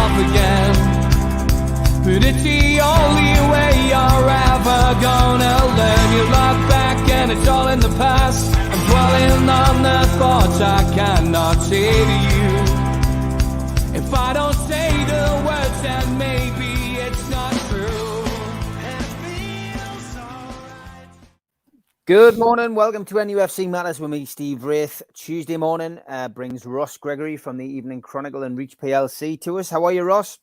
yourself again. But it's the only way you're ever gonna learn. You look back and it's all in the past. I'm dwelling on the thoughts I cannot say to you. If I don't say the words, then maybe it's not true. And it feels alright. Good morning. Welcome to NUFC Matters with me, Steve Wraith. Tuesday morning brings Ross Gregory from the Evening Chronicle and Reach PLC to us. How are you, Ross?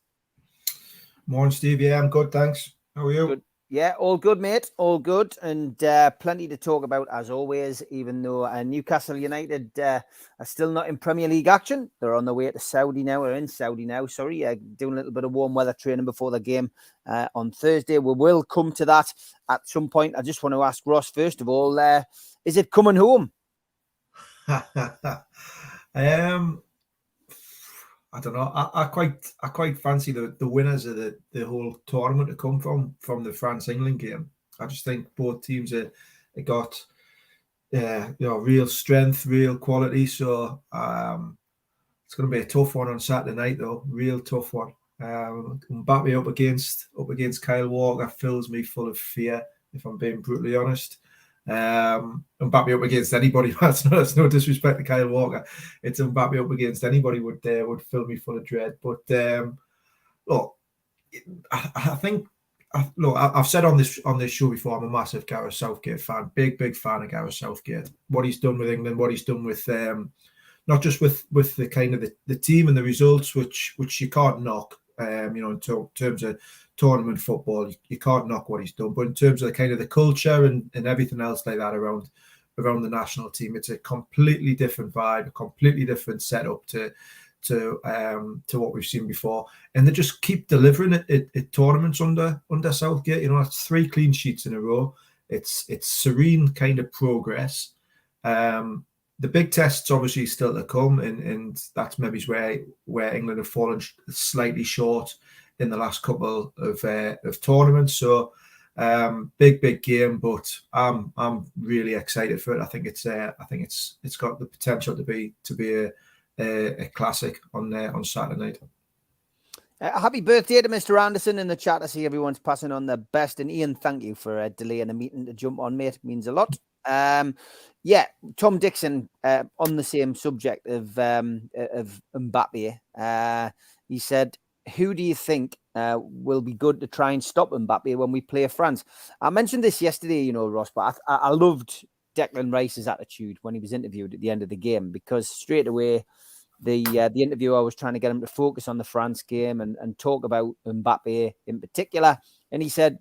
Morning, Steve. Yeah, I'm good, thanks. How are you? Good. Yeah, all good, mate. All good. And plenty to talk about, as always, even though Newcastle United are still not in Premier League action. They're on their way to Saudi now, or in Saudi now, sorry, doing a little bit of warm weather training before the game on Thursday. We will come to that at some point. I just want to ask Ross, first of all, is it coming home? I don't know. I quite fancy the winners of the whole tournament to come from the France-England game. I just think both teams have got real strength, real quality. So it's going to be a tough one on Saturday night, though. Real tough one. Mbappe up against Kyle Walker fills me full of fear, if I'm being brutally honest. Mbappe up against anybody. That's no disrespect to Kyle Walker. It's Mbappe up against anybody would fill me full of dread. But look, I think I've said on this show before, I'm a massive Gareth Southgate fan, big fan of Gareth Southgate. What he's done with England, what he's done with not just with the kind of the team and the results, which you can't knock. In terms of tournament football, you can't knock what he's done. But in terms of the kind of the culture and everything else like that around the national team, it's a completely different vibe, a completely different setup to what we've seen before. And they just keep delivering it at tournaments under Southgate. That's 3 clean sheets in a row. It's serene kind of progress. The big tests obviously still to come, and that's maybe where England have fallen slightly short in the last couple of tournaments. So big game, but I'm really excited for it. I think it's got the potential to be a classic on Saturday night. Happy birthday to Mr. Anderson in the chat. I see everyone's passing on their best. And Ian, thank you for delaying the meeting to jump on, mate. It means a lot. Tom Dixon on the same subject of Mbappe. He said, who do you think will be good to try and stop Mbappe when we play France? I mentioned this yesterday, Ross, but I loved Declan Rice's attitude when he was interviewed at the end of the game, because straight away the interviewer was trying to get him to focus on the France game and talk about Mbappe in particular. And he said,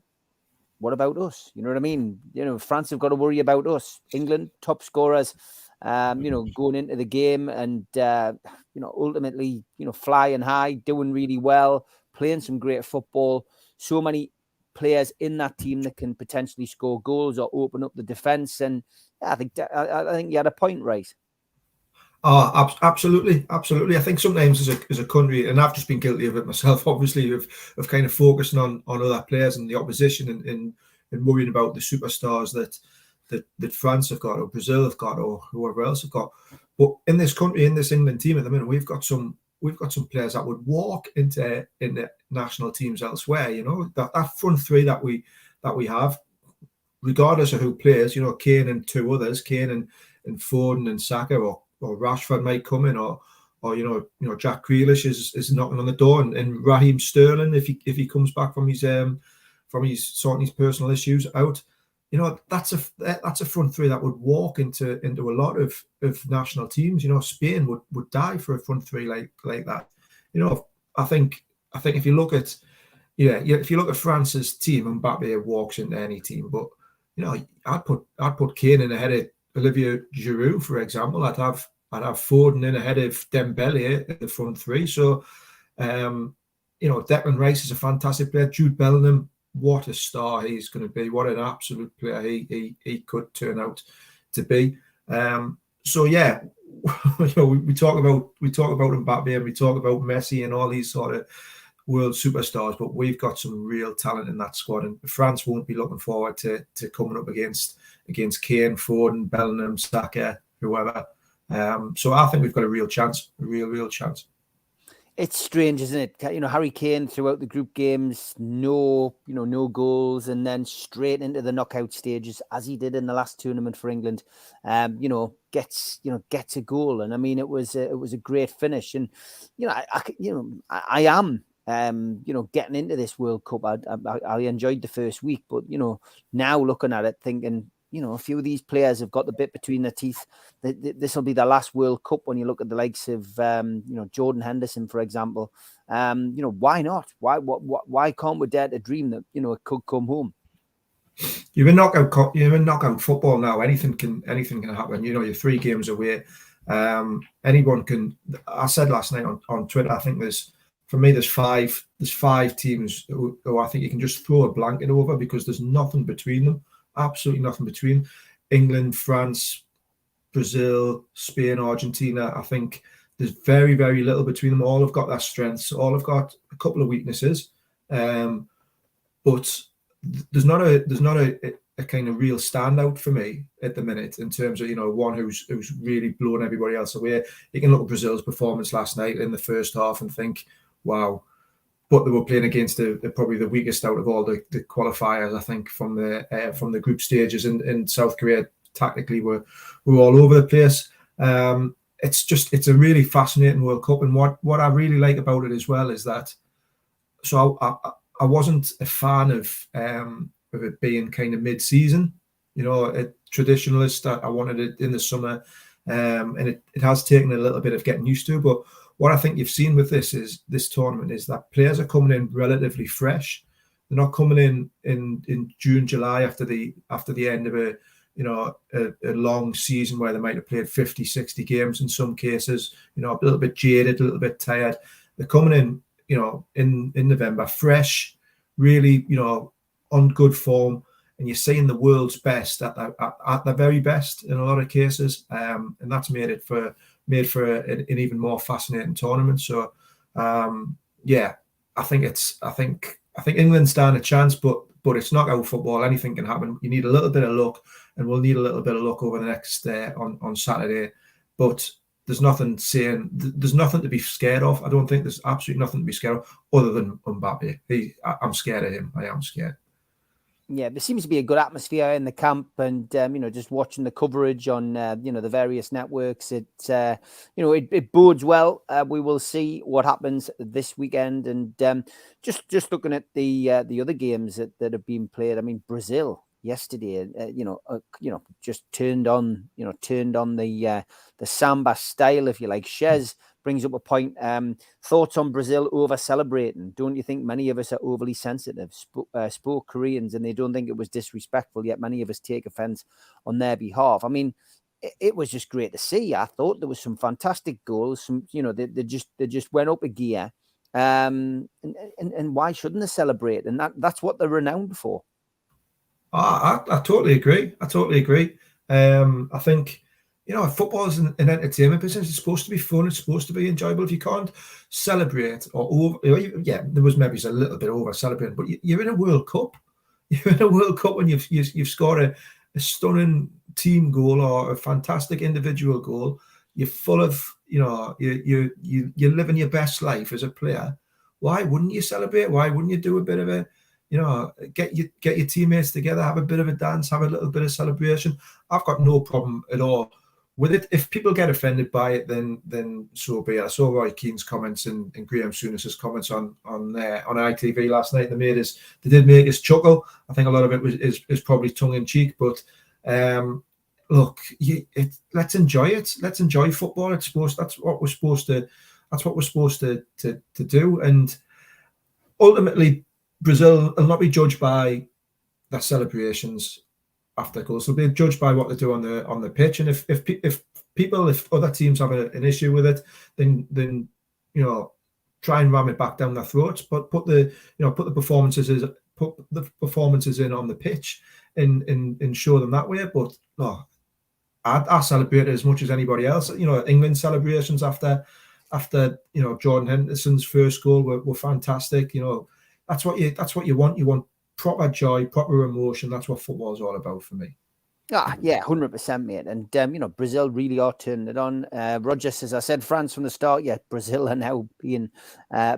what about us? You know what I mean? France have got to worry about us. England, top scorers, going into the game and, ultimately, flying high, doing really well, playing some great football. So many players in that team that can potentially score goals or open up the defence. And I think you had a point, right? Oh, absolutely. I think sometimes as a country, and I've just been guilty of it myself, obviously, of kind of focusing on other players and the opposition and worrying about the superstars that France have got or Brazil have got or whoever else have got. But in this country, in this England team at the minute, we've got some players that would walk in the national teams elsewhere. That front 3 that we have, regardless of who plays. Kane and 2 others, Kane and Foden and Saka or Rashford might come in, or Jack Grealish is knocking on the door, and Raheem Sterling if he comes back from his sorting his personal issues out. That's a front 3 that would walk into a lot of national teams. Spain would die for a front 3 like that. I think if you look at France's team, Mbappe walks into any team, but I'd put Kane in ahead of Olivier Giroud, for example. I'd have Foden in ahead of Dembele at the front 3. So, Declan Rice is a fantastic player. Jude Bellingham, what a star he's going to be. What an absolute player he could turn out to be. So yeah, we talk about Mbappe and we talk about Messi and all these sort of world superstars, but we've got some real talent in that squad, and France won't be looking forward to coming up against Kane, Foden, Bellingham, Saka, whoever. So I think we've got a real chance, a real chance. It's strange, isn't it? Harry Kane throughout the group games, no goals, and then straight into the knockout stages, as he did in the last tournament for England. Gets a goal, and I mean, it was a great finish, and I am getting into this World Cup. I enjoyed the first week, but now looking at it, thinking, a few of these players have got the bit between their teeth. This will be their last World Cup. When you look at the likes of, Jordan Henderson, for example, why not? Why can't we dare to dream that, it could come home? You're in knockout football now. Anything can happen. You're 3 games away. Anyone can. I said last night on Twitter, I think there's 5 teams who I think you can just throw a blanket over, because there's nothing between them. Absolutely nothing between England, France, Brazil, Spain, Argentina. I think there's very, very little between them. All have got their strengths. All have got a couple of weaknesses, but there's not a kind of real standout for me at the minute in terms of one who's really blown everybody else away. You can look at Brazil's performance last night in the first half and think, wow. But they were playing against probably the weakest out of all the qualifiers, I think, from the group stages. And South Korea tactically were all over the place. It's a really fascinating World Cup, and what I really like about it as well is that. So I wasn't a fan of it being kind of mid-season, a traditionalist. I wanted it in the summer, and it has taken a little bit of getting used to, but. What I think you've seen with this tournament is that players are coming in relatively fresh. They're not coming in June, July after the end of a long season where they might have played 50, 60 games in some cases, a little bit jaded, a little bit tired. They're coming in, in November, fresh, really, on good form. And you're seeing the world's best at the very best in a lot of cases. And that's made for an even more fascinating tournament. So, I think England stand a chance, but it's knockout football. Anything can happen. You need a little bit of luck, and we'll need a little bit of luck over the next on Saturday. But there's nothing to be scared of. I don't think there's absolutely nothing to be scared of other than Mbappe. I'm scared of him. I am scared. Yeah, there seems to be a good atmosphere in the camp, and just watching the coverage on the various networks, it bodes well. We will see what happens this weekend, and just looking at the other games that have been played. I mean, Brazil yesterday, just turned on the samba style, if you like. Shez brings up a point. Thoughts on Brazil over celebrating? Don't you think many of us are overly sensitive? Spoke Koreans, and they don't think it was disrespectful, yet many of us take offense on their behalf. I mean, it was just great to see. I thought there was some fantastic goals. They just went up a gear. And why shouldn't they celebrate? And that's what they're renowned for. I totally agree. I think. Football is an entertainment business. It's supposed to be fun. It's supposed to be enjoyable. If you can't celebrate there was maybe a little bit over celebrating, but you're in a World Cup. You're in a World Cup when you've scored a stunning team goal or a fantastic individual goal. You're full of, you're living your best life as a player. Why wouldn't you celebrate? Why wouldn't you do a bit of a, get your teammates together, have a bit of a dance, have a little bit of celebration? I've got no problem at all with it. If people get offended by it, then so be it. I saw Roy Keane's comments and Graham Souness's comments on ITV last night. They did make us chuckle. I think a lot of it is probably tongue in cheek, but look, let's enjoy it. Let's enjoy football. That's what we're supposed to do. And ultimately, Brazil will not be judged by their celebrations after goals. They'll be judged by what they do on the pitch. And if other teams have an issue with it, then try and ram it back down their throats. But put the performances in on the pitch and show them that way. But no, I celebrate it as much as anybody else. England celebrations after Jordan Henderson's first goal were fantastic. That's what you want. You want proper joy, proper emotion. That's what football is all about for me. Yeah, 100%, mate. And Brazil really are turning it on. Roger says, I said France from the start. Yeah, Brazil are now being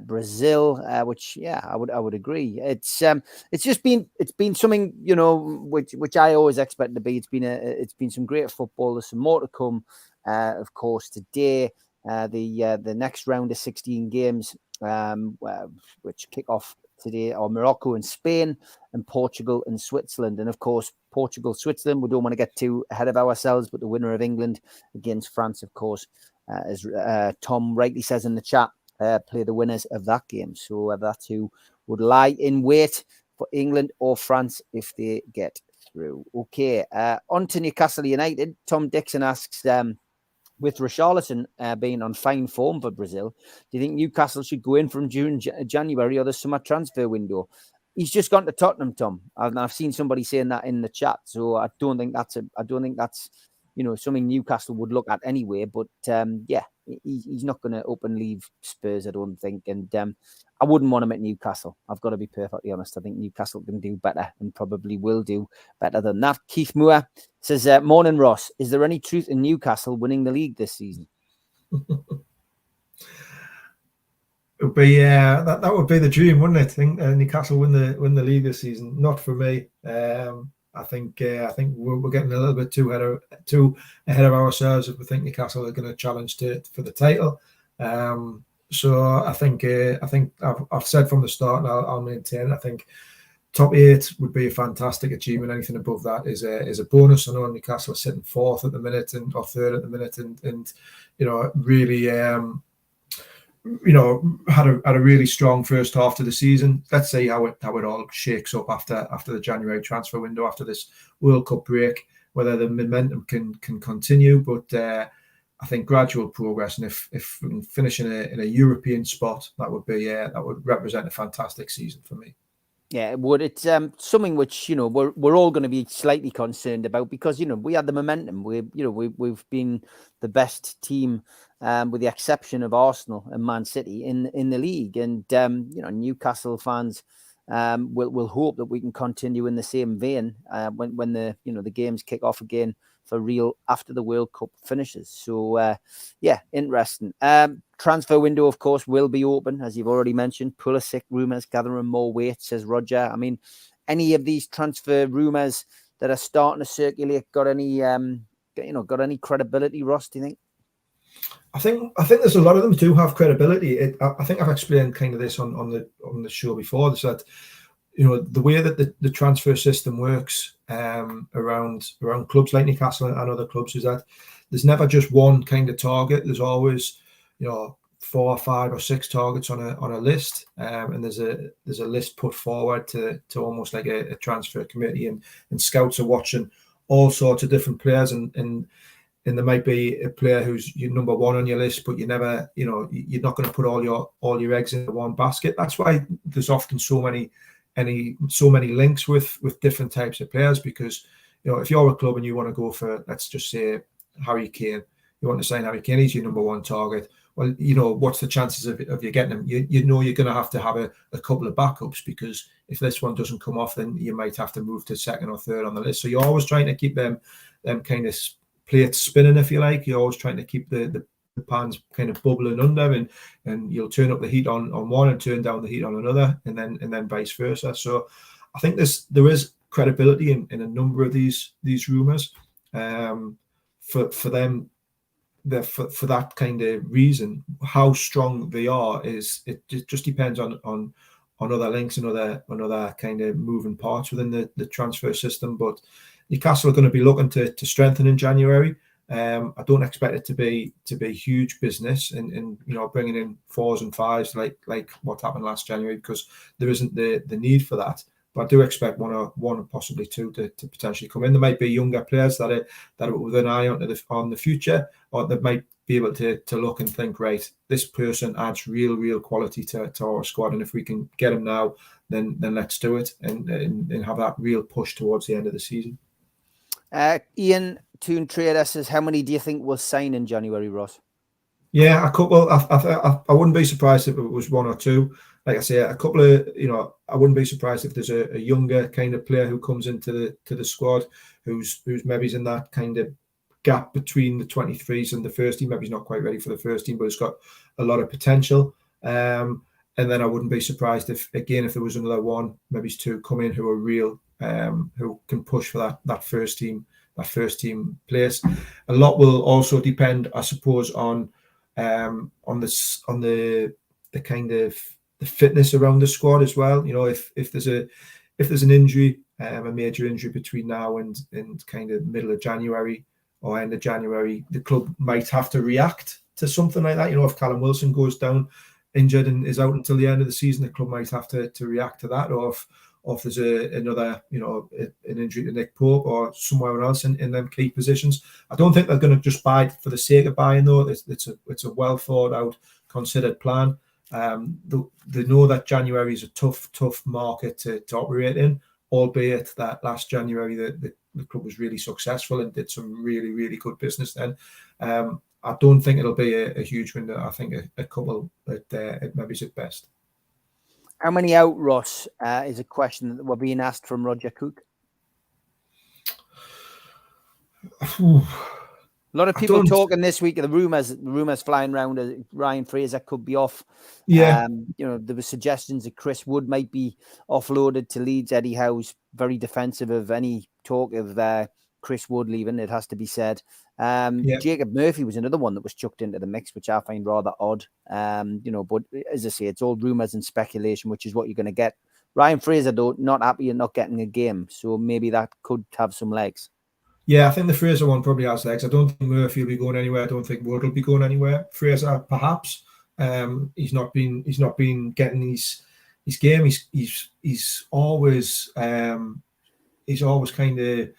Brazil, which I would agree. It's been something which I always expect to be. It's been some great football. There's some more to come. Of course, today the next round of 16 games, which kick off today, are Morocco and Spain, and Portugal and Switzerland. And of course, Portugal, Switzerland, we don't want to get too ahead of ourselves, but the winner of England against France, of course, as Tom rightly says in the chat, play the winners of that game. So that's who would lie in wait for England or France if they get through. Okay, on to Newcastle United. Tom Dixon asks, with Richarlison being on fine form for Brazil, do you think Newcastle should go in from January or the summer transfer window? He's just gone to Tottenham, Tom. I've seen somebody saying that in the chat, so I don't think that's something Newcastle would look at anyway. But he's not going to open leave Spurs, I don't think, and I wouldn't want him at Newcastle. I've got to be perfectly honest. I think Newcastle can do better and probably will do better than that. Keith Moore says, morning, Ross. Is there any truth in Newcastle winning the league this season? It would be that would be the dream, wouldn't it? I think Newcastle win the league this season. Not for me. I think we're getting a little bit too ahead of ourselves if we think Newcastle are going to challenge for the title. So I think I've said from the start, and I'll maintain. I think top 8 would be a fantastic achievement. Anything above that is a bonus. I know Newcastle are sitting 4th at the minute or 3rd at the minute, and really had a really strong first half to the season. Let's see how it all shakes up after the January transfer window, after this World Cup break, whether the momentum can continue. But I think gradual progress, and if we can finish in a European spot, that would represent a fantastic season for me. Yeah, it would. It's something which we're all going to be slightly concerned about, because we had the momentum. We've been the best team, with the exception of Arsenal and Man City in the league, and Newcastle fans will hope that we can continue in the same vein when the games kick off again for real after the World Cup finishes. So interesting. Transfer window, of course, will be open, as you've already mentioned. Pulisic rumours gathering more weight, says Roger. I mean, any of these transfer rumours that are starting to circulate got any credibility, Ross, do you think? I think there's a lot of them do have credibility. I think I've explained kind of this on the show before. Is that the way that the transfer system works around clubs like Newcastle and other clubs is that there's never just one kind of target. There's always 4 or 5 or 6 targets on a list, and there's a list put forward to almost like a transfer committee, and scouts are watching all sorts of different players, and there might be a player who's your number 1 on your list, but you never, you're not going to put all your eggs in one basket. That's why there's often so many links with different types of players, because if you're a club and you want to go for, let's just say, Harry Kane, you want to sign Harry Kane, he's your number 1 target. Well, what's the chances of you getting him? You're going to have a couple of backups, because if this one doesn't come off, then you might have to move to 2nd or 3rd on the list. So you're always trying to keep them kind of plates spinning, if you like. You're always trying to keep the pans kind of bubbling under, and you'll turn up the heat on one and turn down the heat on another, and then vice versa. So I think there is credibility in a number of these rumours. For them, for that kind of reason. How strong they are it just depends on other links and other kind of moving parts within the transfer system. But Newcastle are going to be looking to strengthen in January. I don't expect it to be huge business and bringing in 4s and 5s like what happened last January, because there isn't the need for that. But I do expect one or possibly 2 to potentially come in. There might be younger players that are with an eye on the future, or that might be able to look and think, right, this person adds real quality to our squad, and if we can get him now, then let's do it and have that real push towards the end of the season. Ian Toon Trader says, how many do you think will sign in January, Ross? Yeah, a couple. I wouldn't be surprised if it was one or two. Like I say, a couple of, I wouldn't be surprised if there's a younger kind of player who comes into the squad who's maybe in that kind of gap between the 23s and the first team. Maybe he's not quite ready for the first team, but he's got a lot of potential. And then I wouldn't be surprised if there was another one, maybe two come in who are real, who can push for that first team place. A lot will also depend, I suppose, on the kind of the fitness around the squad as well. If there's an injury, a major injury between now and kind of middle of January or end of January, the club might have to react to something like that. If Callum Wilson goes down injured and is out until the end of the season, the club might have to react to that. Or if there's another, an injury to Nick Pope or somewhere else in them key positions. I don't think they're going to just buy for the sake of buying, though. It's a well thought out, considered plan. They know that January is a tough market to operate in, albeit that last January the club was really successful and did some really, really good business then. I don't think it'll be a huge window. I think a couple at maybe at best. How many out, Ross, is a question that we're being asked from Roger Cook. A lot of people talking this week of the rumors flying around that Ryan Fraser could be off. Yeah. There were suggestions that Chris Wood might be offloaded to Leeds. Eddie Howe's very defensive of any talk of Chris Wood leaving, it has to be said. Jacob Murphy was another one that was chucked into the mix, which I find rather odd. But as I say, it's all rumors and speculation, which is what you're going to get. Ryan Fraser, though, not happy and not getting a game, so maybe that could have some legs. Yeah, I think the Fraser one probably has legs. I don't think Murphy will be going anywhere. I don't think Wood will be going anywhere. Fraser, perhaps. He's not been getting his game. He's always kind of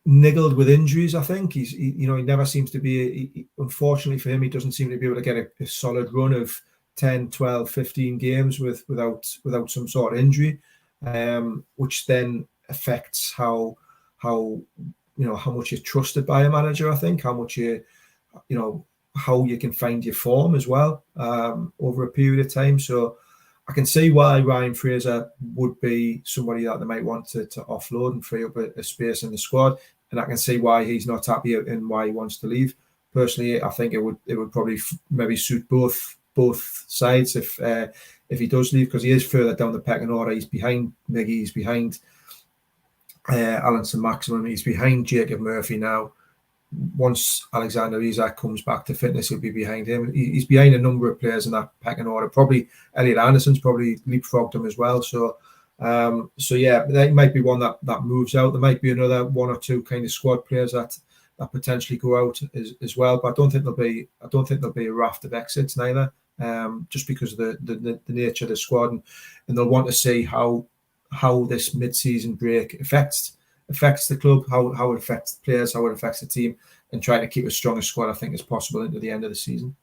niggled with injuries. I think he never seems to be. Unfortunately for him, he doesn't seem to be able to get a solid run of 10, 12, 15 games without some sort of injury, which then affects how much you're trusted by a manager. I think how much how you can find your form as well over a period of time. So I can see why Ryan Fraser would be somebody that they might want to offload and free up a space in the squad, and I can see why he's not happy and why he wants to leave. Personally, I think it would probably maybe suit both sides if he does leave, because he is further down the pecking order. He's behind Miggy, he's behind Alan Saint-Maximin, he's behind Jacob Murphy now. Once Alexander Isak comes back to fitness, he'll be behind him. He's behind a number of players in that pecking order. Probably Elliot Anderson's probably leapfrogged him as well. So yeah, that might be one that moves out. There might be another one or two kind of squad players that potentially go out as well. But I don't think there'll be a raft of exits neither. Just because of the nature of the squad, and they'll want to see how this mid-season break affects the club, how it affects the players, how it affects the team, and try to keep as strong a squad, I think, as possible into the end of the season.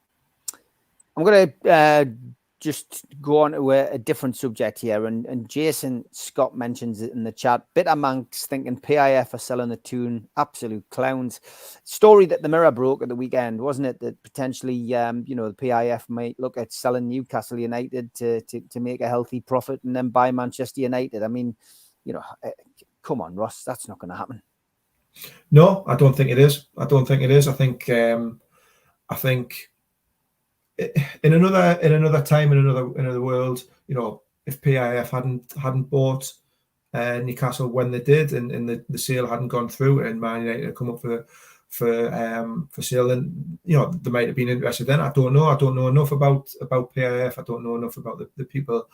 I'm going to just go on to a different subject here, and Jason Scott mentions it in the chat. Bitter Manx thinking PIF are selling the tune, absolute clowns. Story that the Mirror broke at the weekend, wasn't it? That potentially, the PIF might look at selling Newcastle United to make a healthy profit and then buy Manchester United. I mean, come on, Ross, that's not going to happen. No, I don't think it is. I think in another time, in another world, if PIF hadn't bought Newcastle when they did, and the sale hadn't gone through, and Man United had come up for sale, then they might have been interested. Then I don't know enough about PIF. I don't know enough about the people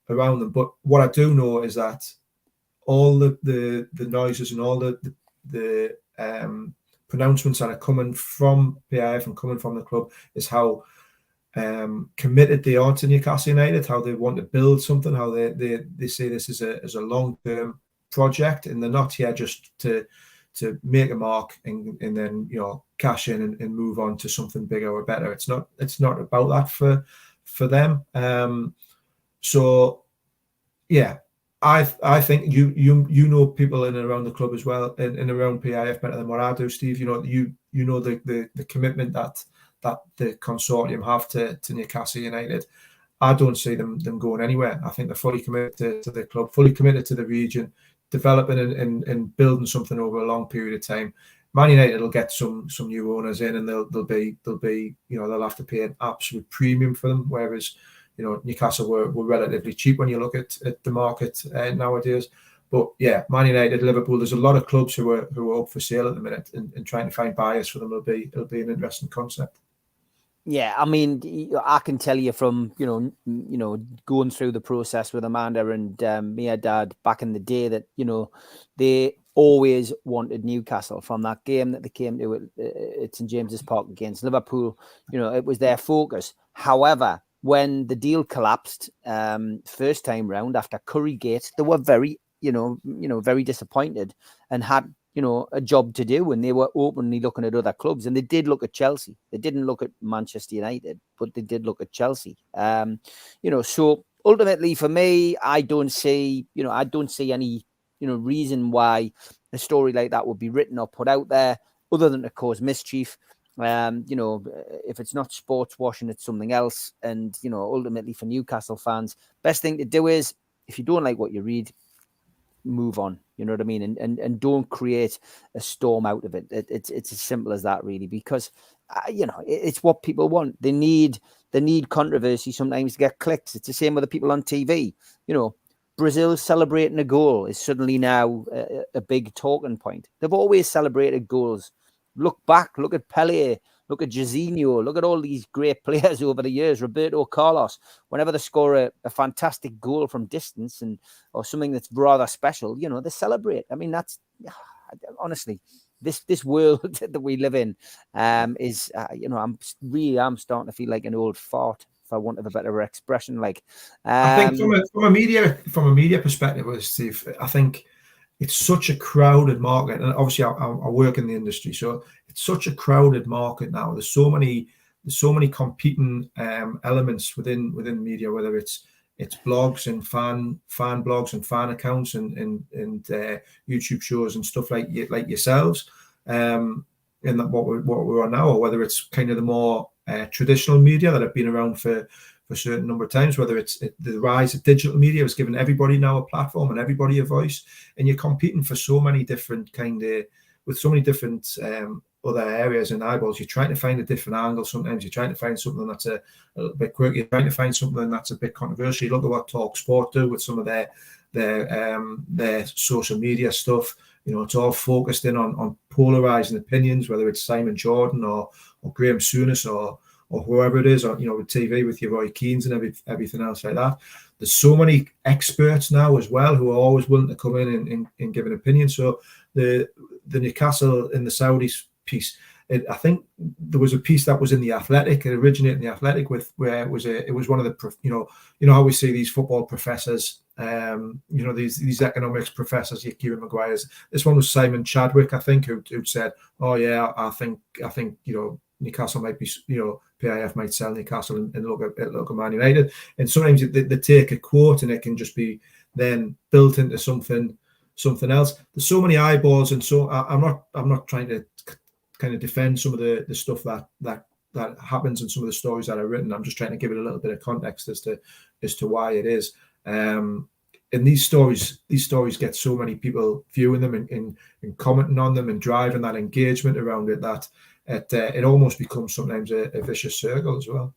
around them. But what I do know is that all the noises and all the pronouncements that are coming from PIF and coming from the club is how committed they are to Newcastle United, how they want to build something, how they see this as a long-term project, and they're not here just to make a mark and then cash in and move on to something bigger or better. It's not about that for them. So yeah, I think you know people in and around the club as well, and around PIF better than what I do, Steve. You know the commitment that the consortium have to Newcastle United, I don't see them going anywhere. I think they're fully committed to the club, fully committed to the region, developing and building something over a long period of time. Man United will get some new owners in, and they'll be they'll have to pay an absolute premium for them. Whereas Newcastle were relatively cheap when you look at the market nowadays. But yeah, Man United, Liverpool, there's a lot of clubs who are up for sale at the minute, and trying to find buyers for them it'll be an interesting concept. Yeah, I mean, I can tell you from going through the process with Amanda and Mia Dad back in the day that they always wanted Newcastle from that game that they came to at St James's Park against Liverpool. It was their focus. However, when the deal collapsed first time round after Currygate, they were very very disappointed and had a job to do, and they were openly looking at other clubs, and they did look at Chelsea. They didn't look at Manchester United, but they did look at Chelsea. So ultimately for me, I don't see any reason why a story like that would be written or put out there other than to cause mischief. If it's not sports washing, it's something else. And ultimately for Newcastle fans, best thing to do is, if you don't like what you read, move on. You know what I mean? And don't create a storm out of it. It's as simple as that, really, because it's what people want. They need controversy sometimes to get clicks. It's the same with the people on TV. Brazil celebrating a goal is suddenly now a big talking point. They've always celebrated goals. Look back, look at Pelé, look at Jairzinho, look at all these great players over the years, Roberto Carlos. Whenever they score a fantastic goal from distance or something that's rather special, they celebrate. I mean, that's honestly, this world that we live in is, I'm starting to feel like an old fart, for want of a better expression. I think from a media perspective, Steve, I think it's such a crowded market, and obviously I work in the industry, so it's such a crowded market now. There's so many competing elements within media, whether it's blogs and fan blogs and fan accounts and YouTube shows and stuff like yourselves, and what we're on now, or whether it's kind of the more traditional media that have been around for a certain number of times, whether it's the rise of digital media has given everybody now a platform and everybody a voice, and you're competing for so many different with so many different other areas and eyeballs. You're trying to find a different angle. Sometimes you're trying to find something that's a little bit quirky. You're trying to find something that's a bit controversial. You look at what Talk Sport do with some of their social media stuff. It's all focused in on polarizing opinions, whether it's Simon Jordan or Graham Souness or whoever it is, or with TV with your Roy Keanes and everything else like that. There's so many experts now as well who are always willing to come in and give an opinion. So the Newcastle in the Saudis piece, I think there was a piece that was in the Athletic. It originated in the Athletic where it was one of the how we see these football professors, these economics professors, your Kieran Maguire's. This one was Simon Chadwick, I think, who said, "Oh yeah, I think Newcastle might be, PIF might sell Newcastle and look at Man United." And sometimes they take a quote and it can just be then built into something else. There's so many eyeballs, and so I'm not trying to kind of defend some of the stuff that happens and some of the stories that are written. I'm just trying to give it a little bit of context as to why it is. And these stories get so many people viewing them and commenting on them and driving that engagement around it that it almost becomes sometimes a vicious circle as well.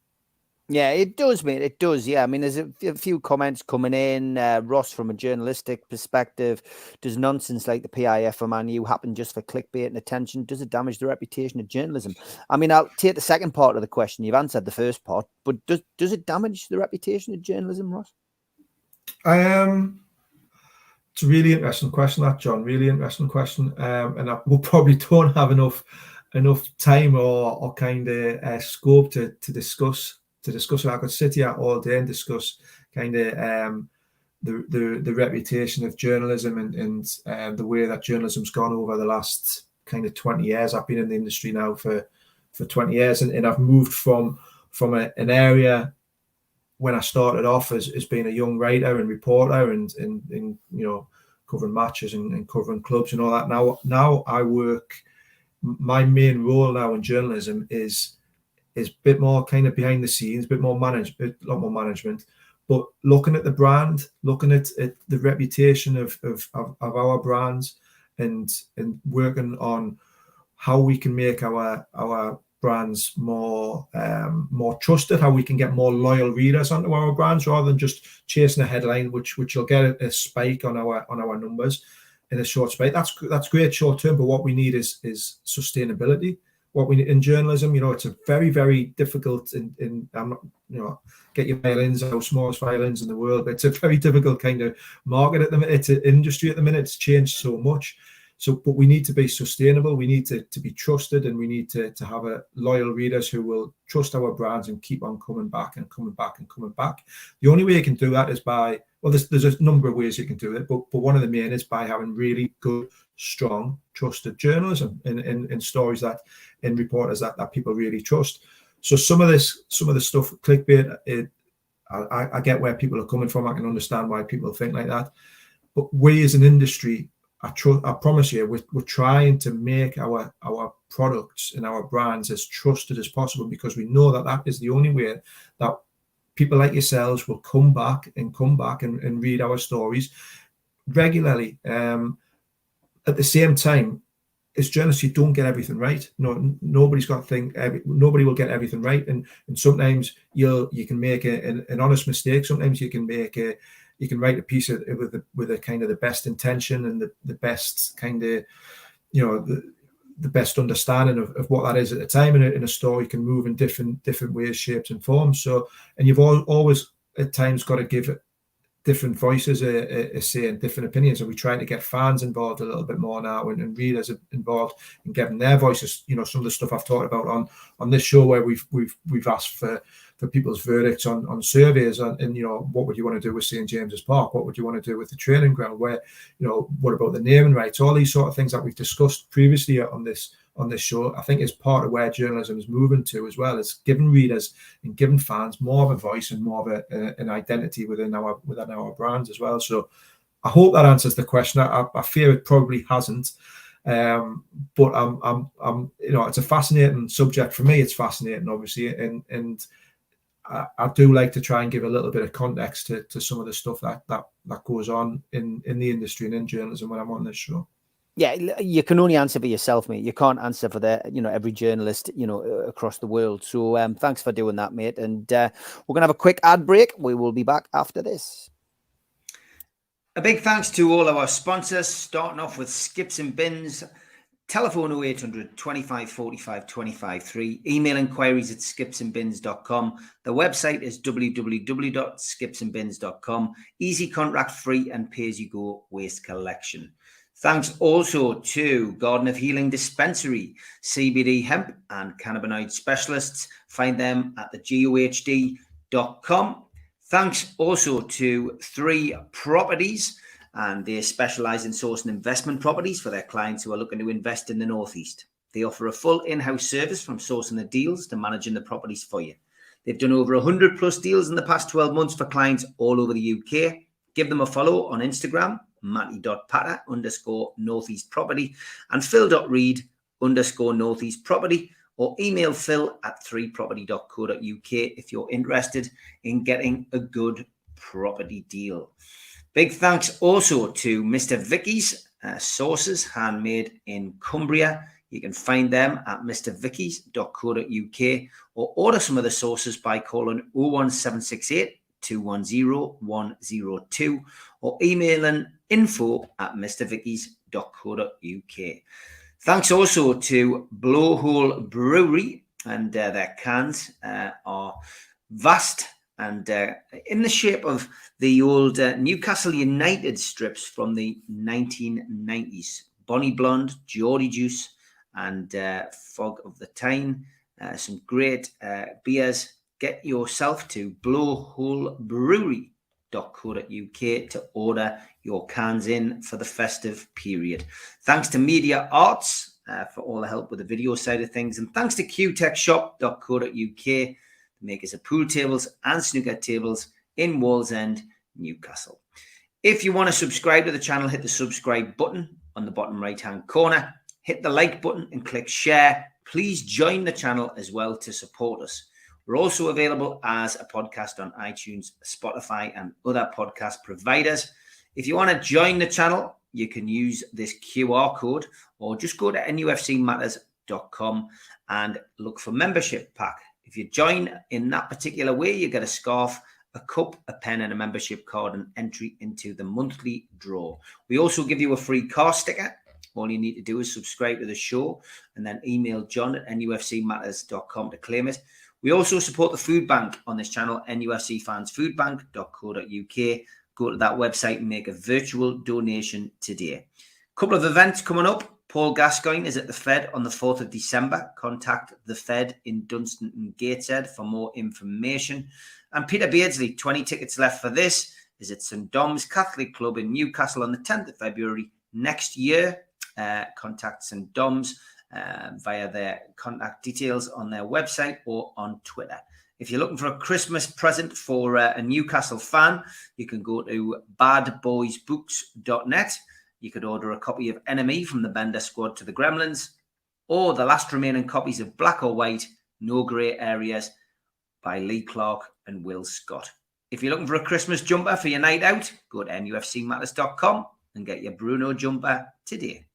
Yeah, it does, mate. It does. Yeah, I mean, there's a few comments coming in. Ross, from a journalistic perspective, does nonsense like the PIF for Man U happen just for clickbait and attention? Does it damage the reputation of journalism? I mean, I'll take the second part of the question. You've answered the first part, but does it damage the reputation of journalism, Ross? It's a really interesting question, that, John. Really interesting question. And we probably don't have enough time or kind of scope to discuss it. I could sit here all day and discuss kind of the reputation of journalism and the way that journalism's gone over the last kind of 20 years. I've been in the industry now for 20 years, and I've moved from an area when I started off as being a young writer and reporter and covering matches and covering clubs and all that. Now I work. My main role now in journalism is is a bit more kind of behind the scenes, a lot more management. But looking at the brand, looking at the reputation of our brands, and working on how we can make our brands more trusted, how we can get more loyal readers onto our brands rather than just chasing a headline, which you'll get a spike on our numbers in a short spike. That's great short term, but what we need is sustainability. What we need in journalism, it's a very, very difficult I'm not, get your violins, our smallest violins in the world, but it's a very difficult kind of market at the minute. It's an industry at the minute. It's changed so much. But we need to be sustainable. We need to be trusted, and we need to have loyal readers who will trust our brands and keep on coming back and coming back and coming back. The only way you can do that is there's a number of ways you can do it, but one of the main is by having really good, strong, trusted journalism in stories in reporters that people really trust. So some of the stuff, clickbait, I get where people are coming from. I can understand why people think like that. But we as an industry, I promise you, we're trying to make our products and our brands as trusted as possible, because we know that is the only way that people like yourselves will come back and read our stories regularly. At the same time, as journalists, you don't get everything right. Nobody's got to think. Nobody will get everything right, and sometimes you can make an honest mistake. Sometimes you can write a piece with a kind of the best intention and the best kind of the best understanding of what that is at the time, and a story can move in different ways, shapes, and forms. So, and you've always at times got to give it different voices a say and different opinions, and we try to get fans involved a little bit more now, and readers involved in getting their voices. Some of the stuff I've talked about on this show, where we've asked for people's verdicts on surveys, and what would you want to do with St. James's Park? What would you want to do with the training ground? Where what about the naming rights? All these sort of things that we've discussed previously on this show, I think is part of where journalism is moving to as well. It's giving readers and giving fans more of a voice and more of an identity within our brands as well. So I hope that answers the question. I fear it probably hasn't, but I'm it's a fascinating subject for me. It's fascinating, obviously, and I do like to try and give a little bit of context to some of the stuff that goes on in the industry and in journalism when I'm on this show. Yeah, you can only answer for yourself, mate. You can't answer for every journalist, across the world. So thanks for doing that, mate. And we're going to have a quick ad break. We will be back after this. A big thanks to all our sponsors, starting off with Skips and Bins. Telephone 0800 25 45 25 3. Email inquiries at skipsandbins.com. The website is www.skipsandbins.com. Easy, contract free, and pay-as-you-go waste collection. Thanks also to Garden of Healing Dispensary, CBD hemp and cannabinoid specialists. Find them at thegohd.com. Thanks also to 3 Properties, and they specialize in sourcing investment properties for their clients who are looking to invest in the Northeast. They offer a full in-house service from sourcing the deals to managing the properties for you. They've done over 100 plus deals in the past 12 months for clients all over the UK. Give them a follow on Instagram, matty.patter_northeast property, and phil.reed_northeast property, or email phil@3property.co.uk if you're interested in getting a good property deal. Big thanks also to Mr. Vicky's sauces, handmade in Cumbria. You can find them at mrvickys.co.uk, or order some of the sauces by calling 01768 210 102, or emailing info@mrvickys.co.uk. Thanks also to Blowhole Brewery, and their cans are vast and in the shape of the old Newcastle United strips from the 1990s. Bonnie Blonde, Geordie Juice, and Fog of the Tyne. Some great beers. Get yourself to blowholebrewery.co.uk to order your cans in for the festive period. Thanks to Media Arts for all the help with the video side of things. And thanks to qtechshop.co.uk, makers of pool tables and snooker tables in Wallsend, Newcastle. If you want to subscribe to the channel, hit the subscribe button on the bottom right-hand corner. Hit the like button and click share please join the channel as well to support us. We're also available as a podcast on iTunes, Spotify, and other podcast providers. If you want to join the channel, you can use this QR code or just go to nufcmatters.com and look for membership pack. If you join in that particular way, you get a scarf, a cup, a pen, and a membership card, and entry into the monthly draw. We also give you a free car sticker. All you need to do is subscribe to the show and then email John at nufcmatters.com to claim it. We also support the food bank on this channel, nufcfansfoodbank.co.uk. Go to that website and make a virtual donation today. A couple of events coming up. Paul Gascoigne is at the Fed on the 4th of December. Contact the Fed in Dunstan and Gateshead for more information. And Peter Beardsley, 20 tickets left for this, is at St Dom's Catholic Club in Newcastle on the 10th of February next year. Contact St Dom's via their contact details on their website or on Twitter. If you're looking for a Christmas present for a Newcastle fan, you can go to badboysbooks.net. You could order a copy of Enemy from the Bender Squad to the Gremlins, or the last remaining copies of Black or White, No Grey Areas by Lee Clark and Will Scott. If you're looking for a Christmas jumper for your night out, go to nufcmatters.com and get your Bruno jumper today.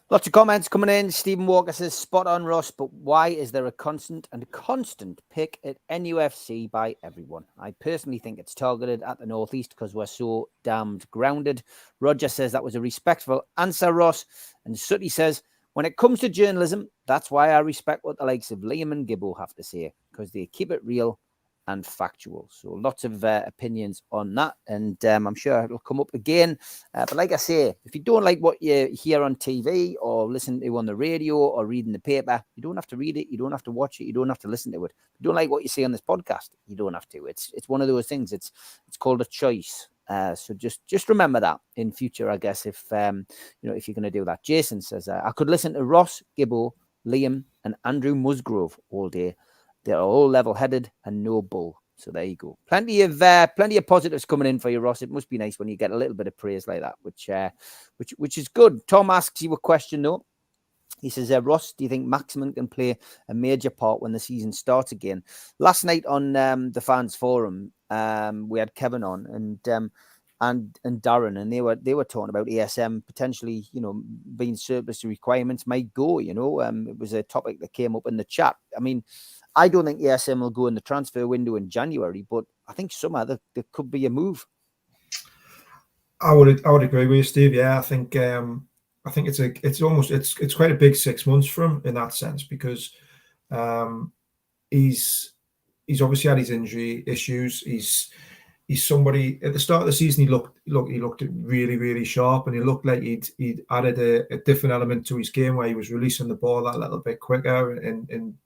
Lots of comments coming in. Stephen Walker says, spot on, Ross, but why is there a constant pick at NUFC by everyone? I personally think it's targeted at the Northeast because we're so damned grounded. Roger says that was a respectful answer, Ross. And Sutty says, when it comes to journalism, that's why I respect what the likes of Liam and Gibbo have to say, because they keep it real and factual. So lots of opinions on that, and I'm sure it'll come up again. But like I say, if you don't like what you hear on TV or listen to on the radio or read in the paper, you don't have to read it, you don't have to watch it, you don't have to listen to it. If you don't like what you see on this podcast, you don't have to. It's one of those things. It's called a choice. So just remember that in future, I guess, if if you're going to do that. Jason says, I could listen to Ross, Gibbo, Liam, and Andrew Musgrove all day. They're all level-headed and no bull. So there you go. Plenty of positives coming in for you, Ross. It must be nice when you get a little bit of praise like that, which is good. Tom asks you a question though. He says, Ross, do you think Maximin can play a major part when the season starts again? Last night on the fans forum, we had Kevin on and Darren, and they were talking about ASM potentially, being surplus to requirements might go. It was a topic that came up in the chat. I mean, I don't think ASM will go in the transfer window in January, but I think somehow there could be a move. I would agree with you, Steve. Yeah, I think it's quite a big 6 months for him in that sense, because he's obviously had his injury issues. He's somebody at the start of the season. He looked really, really sharp, and he looked like he'd added a different element to his game where he was releasing the ball that little bit quicker and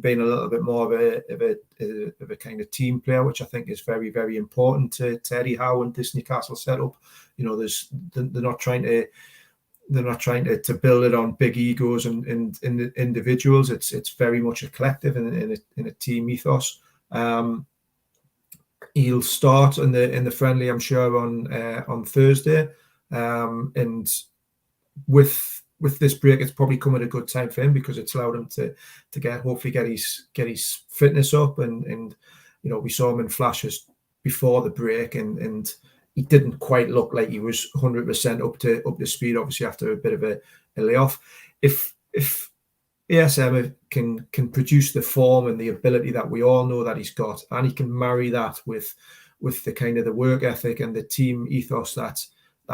being a little bit more of a kind of team player, which I think is very, very important to Eddie Howe and this Newcastle setup. They're not trying to build it on big egos and individuals. It's very much a collective and in a team ethos. He'll start in the friendly, I'm sure, on Thursday, and with this break, it's probably come at a good time for him because it's allowed him to hopefully get his fitness up, and we saw him in flashes before the break, and he didn't quite look like he was 100% up to speed. Obviously, after a bit of a layoff, if ASM can produce the form and the ability that we all know that he's got, and he can marry that with the kind of the work ethic and the team ethos that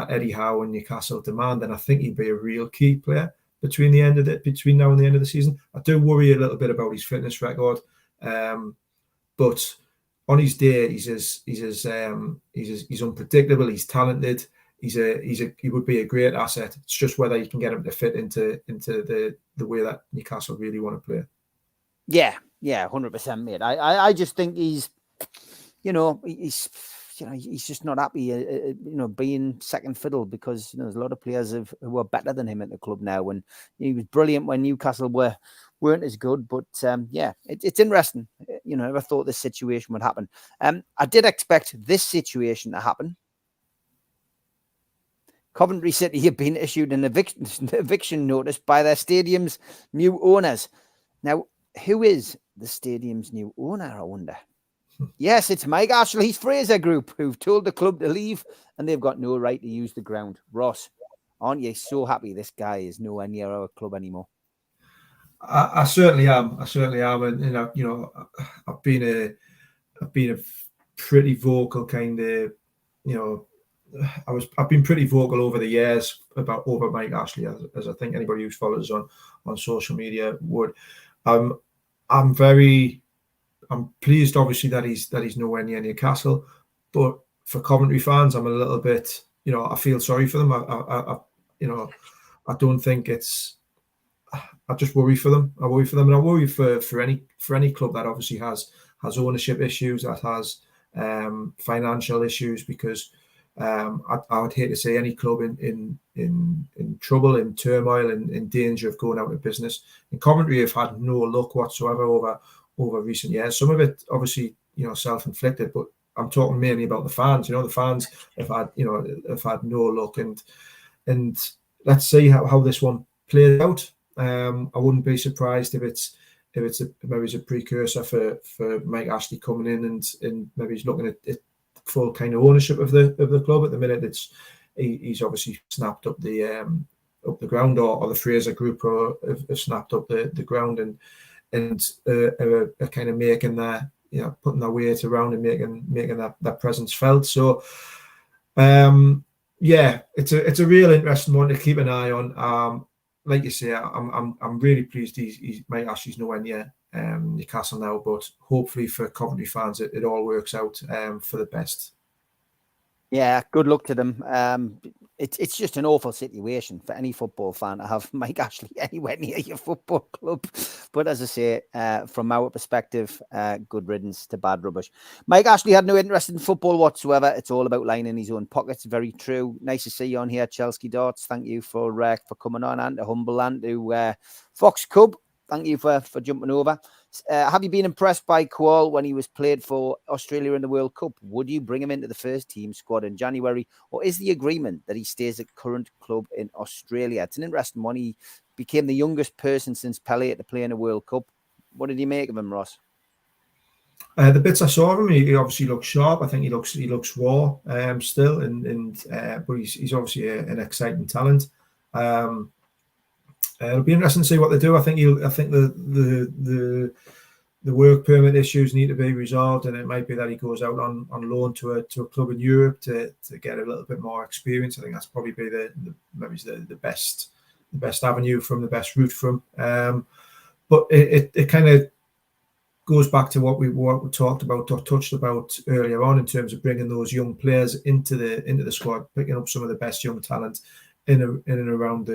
Eddie Howe and Newcastle demand, then I think he'd be a real key player between now and the end of the season. I do worry a little bit about his fitness record, but on his day, he's unpredictable. He's talented. He would be a great asset. It's just whether you can get him to fit into the way that Newcastle really want to play. Yeah, 100%, mate. I just think he's just not happy, being second fiddle, because there's a lot of players who are better than him at the club now. And he was brilliant when Newcastle weren't as good. But it's interesting. I never thought this situation would happen. I did expect this situation to happen. Coventry City have been issued an eviction notice by their stadium's new owners. Now, who is the stadium's new owner, I wonder? Yes, it's Mike Ashley's Fraser Group, who've told the club to leave, and they've got no right to use the ground. Ross, aren't you so happy this guy is nowhere near our club anymore? I certainly am. I certainly am, and I've been a pretty vocal kind of, I've been pretty vocal over the years over Mike Ashley, as I think anybody who follows on social media would. I'm pleased, obviously, that he's nowhere near Newcastle, but for Coventry fans, I'm a little bit, I feel sorry for them. I don't think it's. I just worry for them. I worry for them, and I worry for any club that obviously has ownership issues, that has financial issues, because I would hate to see any club in trouble, in turmoil, in danger of going out of business. And Coventry have had no luck whatsoever over recent years. Some of it obviously self-inflicted, but I'm talking mainly about the fans. The fans have had no luck, and let's see how this one plays out. I wouldn't be surprised if it's maybe a precursor for Mike Ashley coming in and maybe he's looking at full kind of ownership of the club. At the minute, he's obviously snapped up the ground, or the Fraser Group have snapped up the ground and are kind of making putting their weight around and making that presence felt. So it's a real interesting one to keep an eye on. Like you say, I'm really pleased Mike Ashley's nowhere near Newcastle now, but hopefully for Coventry fans it all works out for the best. Yeah, good luck to them. It's just an awful situation for any football fan to have Mike Ashley anywhere near your football club. But as I say, from our perspective, good riddance to bad rubbish. Mike Ashley had no interest in football whatsoever. It's all about lining his own pockets. Very true. Nice to see you on here, Chelsea Darts. Thank you for coming on, and to Humble, and to Fox Cub. Thank you for jumping over. Have you been impressed by Kual when he was played for Australia in the World Cup? Would you bring him into the first team squad in January, or is the agreement that he stays at current club in Australia? It's an interesting one. He became the youngest person since Pelé to play in a World Cup. What did you make of him, Ross? The bits I saw of him, he obviously looks sharp. I think he looks raw still, but he's obviously an exciting talent. It'll be interesting to see what they do. I think the work permit issues need to be resolved, and it might be that he goes out on loan to a club in Europe to get a little bit more experience. I think that's probably be the best avenue from the best route from. But it kind of goes back to what we talked about or touched about earlier on in terms of bringing those young players into the squad, picking up some of the best young talent in and around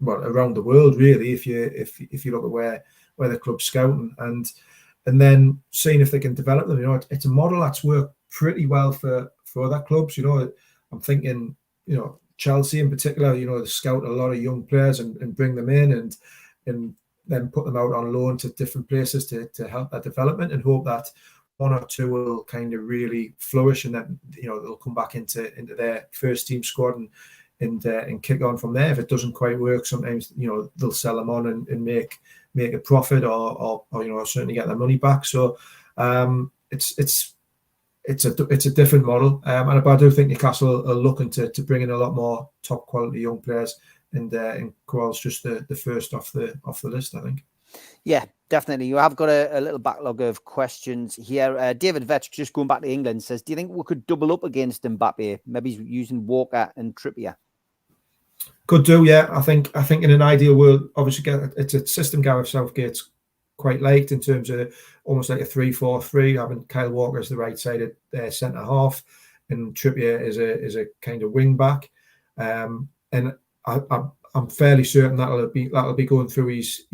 around the world, really. If you look at where the club's scouting and then seeing if they can develop them, it's a model that's worked pretty well for other clubs. I'm thinking, Chelsea in particular, they scout a lot of young players and bring them in and then put them out on loan to different places to help their development, and hope that one or two will kind of really flourish, and then they'll come back into their first team squad and kick on from there. If it doesn't quite work, sometimes they'll sell them on and make a profit or certainly get their money back. So it's a different model, and I do think Newcastle are looking to bring in a lot more top quality young players, and Kual's just the first off the list, I think. Yeah, definitely. You have got a little backlog of questions here. David Vetch, just going back to England, says, do you think we could double up against Mbappe, maybe using Walker and Trippier? Could do, yeah. I think in an ideal world, obviously it's a system Gareth Southgate's quite liked, in terms of almost like a 3-4-3, having Kyle Walker as the right-sided centre half and Trippier is a kind of wing back. And I'm fairly certain that'll be going through his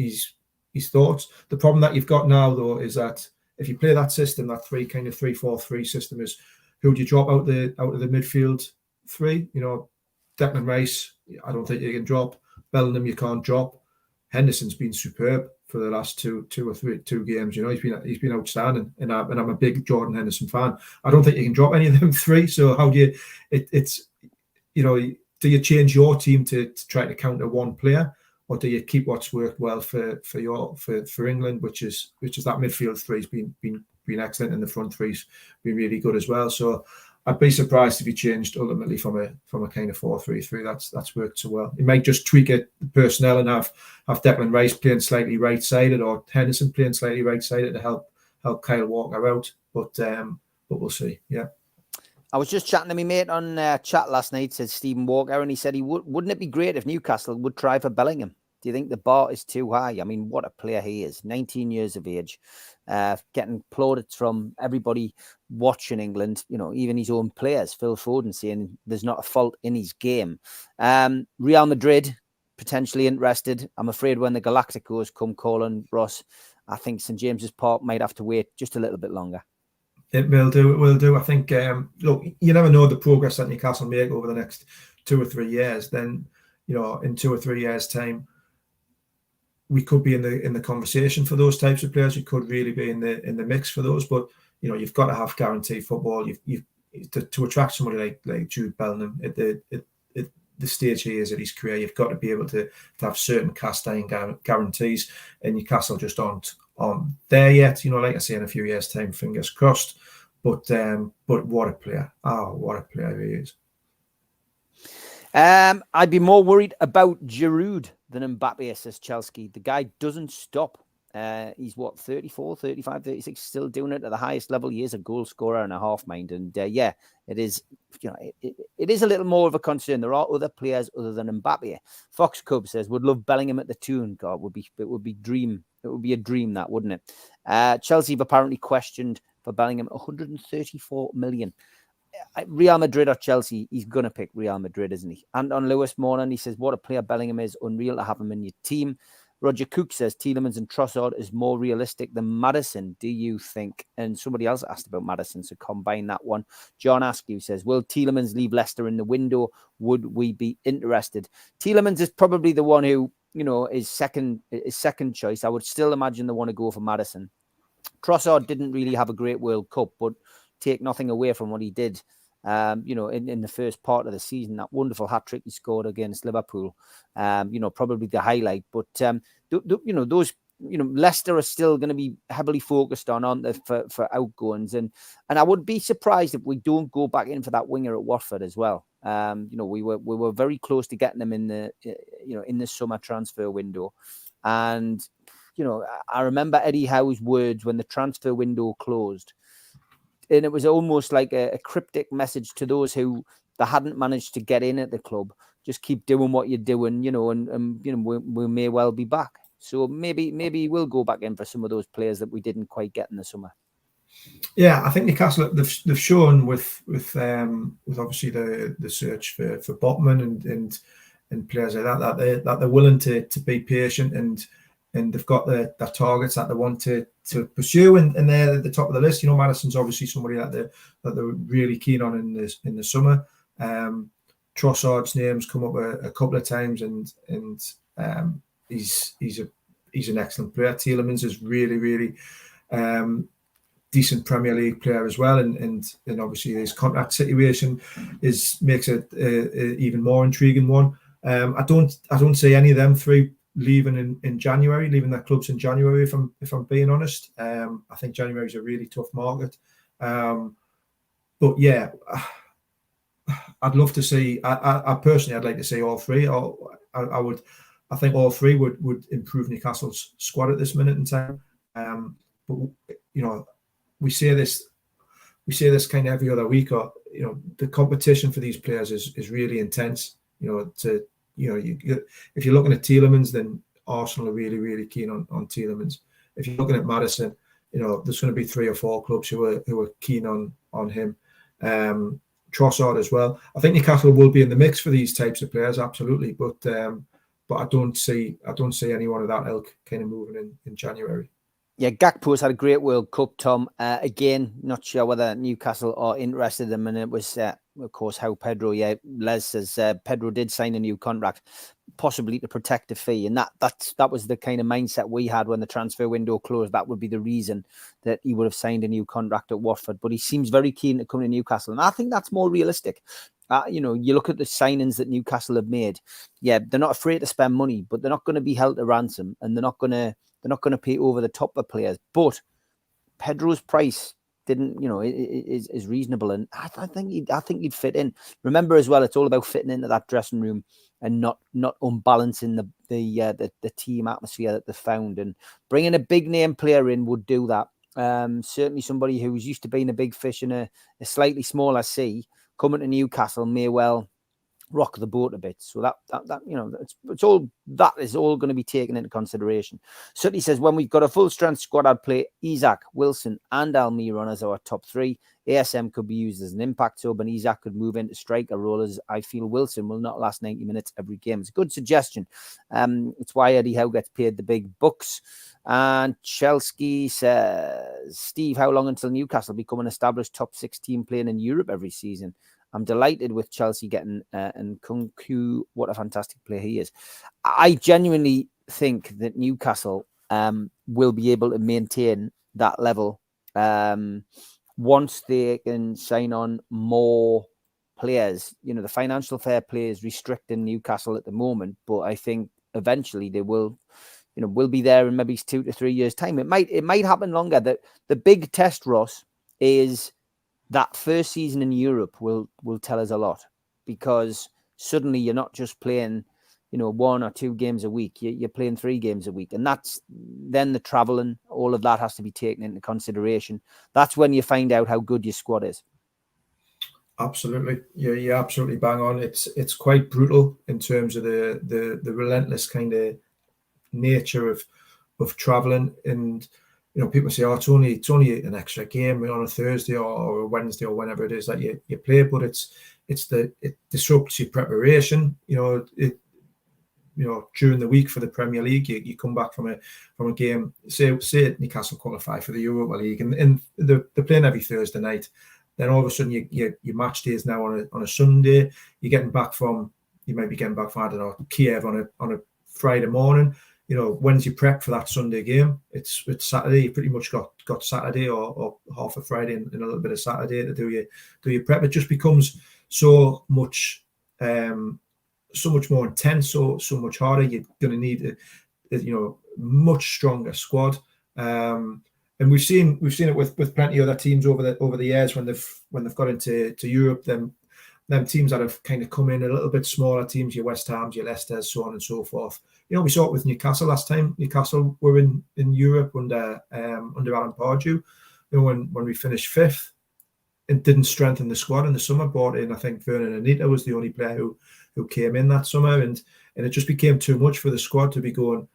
thoughts. The problem that you've got now, though, is that if you play that system, that 3-4-3 system, is who do you drop out of the midfield three? Declan Rice, I don't think you can drop. Bellingham, you can't drop. Henderson's been superb for the last two games. He's been outstanding, and I'm a big Jordan Henderson fan. I don't think you can drop any of them three. So how do you? do you change your team to try to counter one player, or do you keep what's worked well for England, which is that midfield three's been excellent, and the front three's been really good as well. So I'd be surprised if he changed ultimately from a kind of 4-3-3. That's worked so well. He might just tweak it, the personnel, and have Declan Rice playing slightly right sided, or Henderson playing slightly right sided to help Kyle Walker out. But we'll see. Yeah. I was just chatting to my mate on chat last night, said Stephen Walker, and he said wouldn't it be great if Newcastle would try for Bellingham? Do you think the bar is too high? I mean, what a player he is. 19 years of age, getting plaudits from everybody watching England, even his own players, Phil Foden, saying there's not a fault in his game. Real Madrid, potentially interested. I'm afraid when the Galacticos come calling, Ross, I think St. James's Park might have to wait just a little bit longer. It will do. I think, look, you never know the progress that Newcastle make over the next 2 or 3 years. Then, in 2 or 3 years' time, we could be in the conversation for those types of players. We could really be in the mix for those. But you've got to have guaranteed football. You to attract somebody like Jude Bellingham at the stage he is at his career, you've got to be able to have certain cast iron guarantees. And Newcastle just aren't there yet. Like I say, in a few years' time, fingers crossed. But what a player! Oh, what a player he is. I'd be more worried about Giroud than Mbappe, says Chelsea. The guy doesn't stop. He's 34, 35, 36, still doing it at the highest level. He is a goal scorer and a half mind. And it is, it is a little more of a concern. There are other players other than Mbappe. Fox Cub says, would love Bellingham at the tune. God, it would be a dream, that, wouldn't it? Chelsea have apparently questioned for Bellingham 134 million. Real Madrid or Chelsea, he's going to pick Real Madrid, isn't he? And on Lewis Morning, he says, what a player Bellingham is. Unreal to have him in your team. Roger Cook says, Tielemans and Trossard is more realistic than Maddison, do you think? And somebody else asked about Maddison, so combine that one. John Askew says, will Tielemans leave Leicester in the window? Would we be interested? Tielemans is probably the one who, is second choice. I would still imagine they want to go for Maddison. Trossard didn't really have a great World Cup, but take nothing away from what he did, in the first part of the season. That wonderful hat-trick he scored against Liverpool, probably the highlight. But, those, Leicester are still going to be heavily focused on, aren't they, for outgoings. And I would be surprised if we don't go back in for that winger at Watford as well. We were very close to getting them in the summer transfer window. And, I remember Eddie Howe's words when the transfer window closed. And it was almost like a cryptic message to those who they hadn't managed to get in at the club. Just keep doing what you're doing, and we may well be back. So maybe we'll go back in for some of those players that we didn't quite get in the summer. Yeah, I think Newcastle they've shown with obviously the search for Botman and players like that they're willing to be patient and they've got their targets that they want to pursue, and they're at the top of the list. Maddison's obviously somebody that they're really keen on in the summer. Trossard's name's come up a couple of times, and he's an excellent player. Tielemans is really decent Premier League player as well, and obviously his contract situation makes it even more intriguing one. I don't see any of them three leaving in January, leaving their clubs in January, if I'm being honest. I think January is a really tough market. But yeah, I'd love to see, I personally, I'd like to see all three. I think all three would improve Newcastle's squad at this minute in time. But we say this kind of every other week, or the competition for these players is really intense. If you're looking at Tielemans, then Arsenal are really, really keen on Tielemans. If you're looking at Maddison, there's going to be 3 or 4 clubs who are keen on him. Trossard as well. I think Newcastle will be in the mix for these types of players, absolutely. But I don't see anyone of that ilk kind of moving in January. Yeah, Gakpo's had a great World Cup, Tom. Again, not sure whether Newcastle are interested in him. And it was, of course, how Pedro, Les says Pedro did sign a new contract, possibly to protect a fee. And that was the kind of mindset we had when the transfer window closed. That would be the reason that he would have signed a new contract at Watford. But he seems very keen to come to Newcastle. And I think that's more realistic. You look at the signings that Newcastle have made. Yeah, they're not afraid to spend money, but they're not going to be held to ransom, and they're not going to pay over the top of players. But Pedro's price didn't, is reasonable, and I think he'd fit in. Remember as well, it's all about fitting into that dressing room and not unbalancing the team atmosphere that they found. And bringing a big name player in would do that. Certainly, somebody who's used to being a big fish in a slightly smaller sea coming to Newcastle may well rock the boat a bit. So that it's all that is all going to be taken into consideration. Sutty says, when we've got a full strength squad, I'd play Isak, Wilson, and Almiron as our top three. ASM could be used as an impact sub, and Isak could move into striker role, as I feel Wilson will not last 90 minutes every game. It's a good suggestion. It's why Eddie Howe gets paid the big bucks. And Chelsea says, Steve, how long until Newcastle become an established top 6 team playing in Europe every season? I'm delighted with Chelsea getting and Kunku. What a fantastic player he is. I genuinely think that Newcastle will be able to maintain that level once they can sign on more players. The financial fair play is restricting Newcastle at the moment, but I think eventually they will be there in maybe 2 to 3 years' time. It might happen longer. The big test, Ross, is that first season in Europe will tell us a lot, because suddenly you're not just playing, 1 or 2 games a week. You're playing 3 games a week, and that's then the traveling. All of that has to be taken into consideration. That's when you find out how good your squad is. Absolutely, you're absolutely bang on. It's quite brutal in terms of the relentless kind of nature of traveling. And people say, it's only an extra game on a Thursday or a Wednesday or whenever it is that you play, but it disrupts your preparation. During the week for the Premier League, you come back from a game. Say Newcastle qualify for the Europa League, and they're playing every Thursday night. Then all of a sudden, your match day is now on a Sunday. You might be getting back from I don't know, Kiev on a Friday morning. When's your prep for that Sunday game? It's Saturday. You pretty much got Saturday or half a Friday and a little bit of Saturday to do your prep. It just becomes so much more intense, so much harder. You're going to need a much stronger squad. And we've seen it with plenty of other teams over the years when they've got into Europe. Them teams that have kind of come in a little bit smaller teams, your West Hams, your Leicesters, so on and so forth. We saw it with Newcastle last time. Newcastle were in Europe under Alan Pardew. When we finished 5th, it didn't strengthen the squad in the summer. Brought in, I think, Vernon Anita was the only player who came in that summer, and it just became too much for the squad to be going,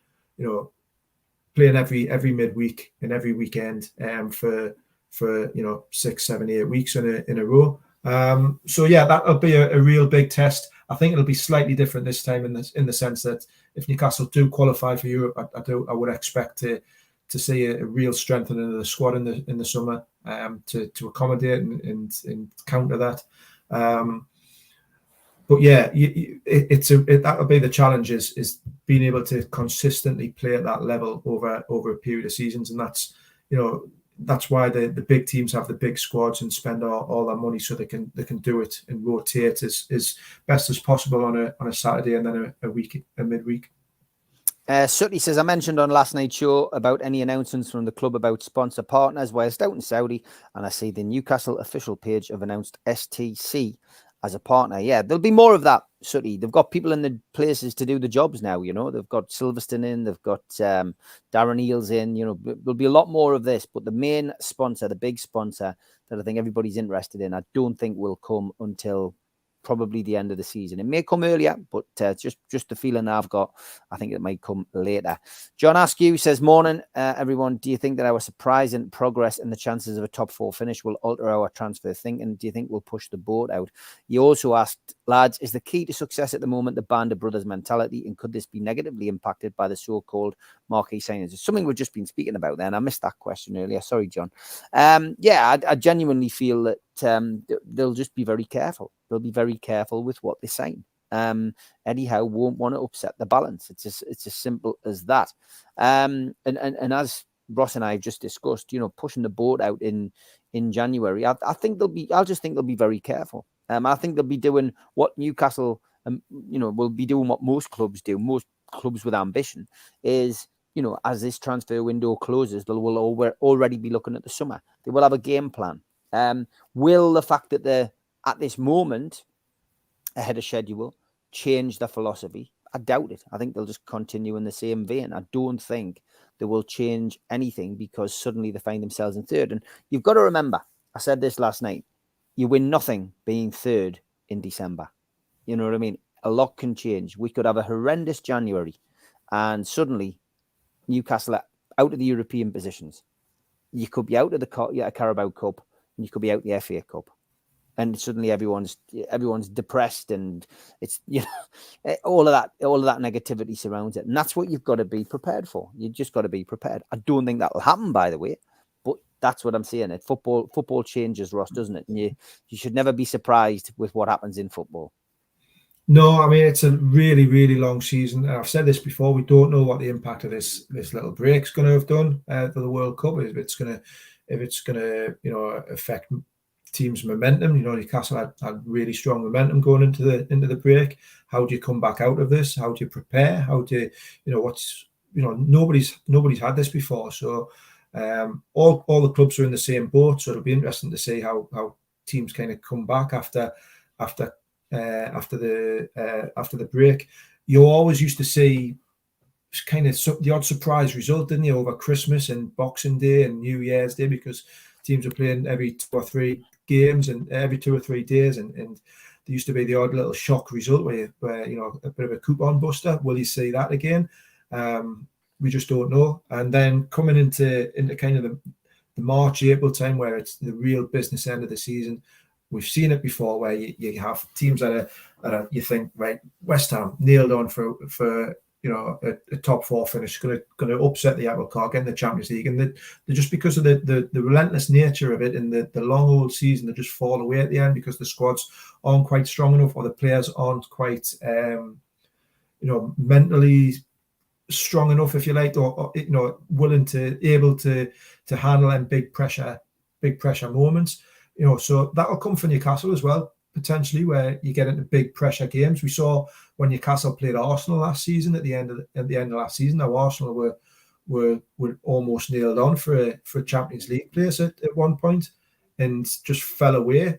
playing every midweek and every weekend for 6, 7, 8 weeks in a row. So yeah, that'll be a real big test. I think it'll be slightly different this time in the sense that if Newcastle do qualify for Europe, I would expect to see a real strengthening of the squad in the summer to accommodate and counter that. But yeah, that'll be the challenge is being able to consistently play at that level over a period of seasons, and that's why the big teams have the big squads and spend all that money so they can do it and rotate as best as possible on a Saturday and then a midweek. Sutty says, I mentioned on last night's show about any announcements from the club about sponsor partners whilst out in Saudi, and I see the Newcastle official page have announced STC as a partner. Yeah, there'll be more of that, Sutty. They've got people in the places to do the jobs now, They've got Silverstone in, they've got Darren Eales in, there'll be a lot more of this, but the main sponsor, the big sponsor that I think everybody's interested in, I don't think will come until probably the end of the season. It may come earlier, but just the feeling I've got, I think it might come later. John Askew says, morning, everyone. Do you think that our surprising progress and the chances of a top 4 finish will alter our transfer thinking? Do you think we'll push the boat out? He also asked, lads, is the key to success at the moment the Band of Brothers mentality, and could this be negatively impacted by the so-called marquee signings? It's something we've just been speaking about there, and I missed that question earlier. Sorry, John. I genuinely feel that they'll just be very careful. They'll be very careful with what they sign. Eddie Howe won't want to upset the balance. It's as simple as that. And as Ross and I have just discussed, pushing the boat out in January, I think they'll be very careful. I think they'll be doing what Newcastle, will be doing what most clubs do. Most clubs with ambition is, as this transfer window closes, they will already be looking at the summer. They will have a game plan. Will the fact that they're at this moment ahead of schedule change their philosophy? I doubt it. I think they'll just continue in the same vein. I don't think they will change anything because suddenly they find themselves in third. And you've got to remember, I said this last night, you win nothing being third in December. You know what I mean? A lot can change. We could have a horrendous January and suddenly Newcastle are out of the European positions. You could be out of the Carabao Cup and you could be out the FA Cup. And suddenly everyone's depressed, and it's all of that negativity surrounds it, and that's what you've got to be prepared for. You just got to be prepared. I don't think that'll happen, by the way, but that's what I'm saying. It football changes, Ross, doesn't it? And you should never be surprised with what happens in football. No, I mean, it's a really, really long season. I've said this before. We don't know what the impact of this little break's going to have done for the World Cup. If it's going to affect team's momentum. Newcastle had really strong momentum going into the break. How do you come back out of this? How do you prepare? How do nobody's had this before. So all the clubs are in the same boat. So it'll be interesting to see how teams kind of come back after the break. You always used to see kind of the odd surprise result, didn't you, over Christmas and Boxing Day and New Year's Day, because teams are playing every 2 or 3 games and every 2 or 3 days, and there used to be the odd little shock result where a bit of a coupon buster. Will you see that again? We just don't know. And then coming into kind of the March, April time, where it's the real business end of the season, we've seen it before where you have teams that are you think, right, West Ham nailed on for a top 4 finish, going to upset the apple cart, get in the Champions League, and they're just because of the relentless nature of it and the long old season, they just fall away at the end because the squads aren't quite strong enough, or the players aren't quite mentally strong enough, if you like, or able to handle them big pressure moments. So that'll come for Newcastle as well, potentially, where you get into big pressure games. We saw when Newcastle played Arsenal last season at the end of last season. Now Arsenal were almost nailed on for a Champions League place at one point, and just fell away.